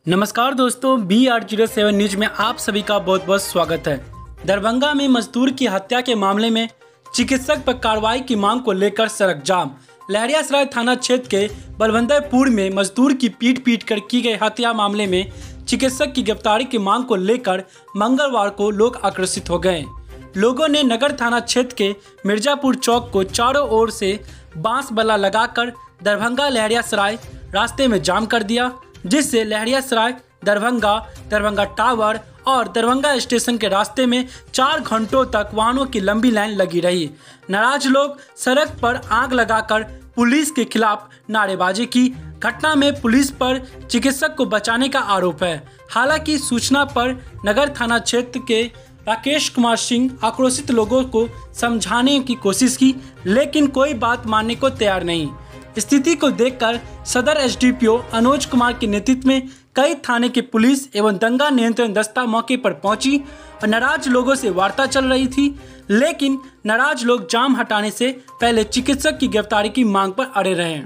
नमस्कार दोस्तों, BR07 news में आप सभी का बहुत बहुत स्वागत है। दरभंगा में मजदूर की हत्या के मामले में चिकित्सक पर कार्रवाई की मांग को लेकर सड़क जाम। लहरियासराय थाना क्षेत्र के बलवंतपुर में मजदूर की पीट कर की गई हत्या मामले में चिकित्सक की गिरफ्तारी की मांग को लेकर मंगलवार को लोग आक्रोशित हो गए। लोगों ने नगर थाना क्षेत्र के मिर्जापुर चौक को चारों ओर से बांस बल्ला लगाकर दरभंगा लहरियासराय रास्ते में जाम कर दिया, जिससे लहरियासराय दरभंगा टावर और दरभंगा स्टेशन के रास्ते में 4 घंटों तक वाहनों की लंबी लाइन लगी रही। नाराज लोग सड़क पर आग लगाकर पुलिस के खिलाफ नारेबाजी की। घटना में पुलिस पर चिकित्सक को बचाने का आरोप है। हालांकि सूचना पर नगर थाना क्षेत्र के राकेश कुमार सिंह आक्रोशित लोगों को समझाने की कोशिश की, लेकिन कोई बात मानने को तैयार नहीं। स्थिति को देखकर सदर एसडीपीओ अनुज कुमार के नेतृत्व में कई थाने की पुलिस एवं दंगा नियंत्रण दस्ता मौके पर पहुंची और नाराज लोगों से वार्ता चल रही थी, लेकिन नाराज लोग जाम हटाने से पहले चिकित्सक की गिरफ्तारी की मांग पर अड़े रहे।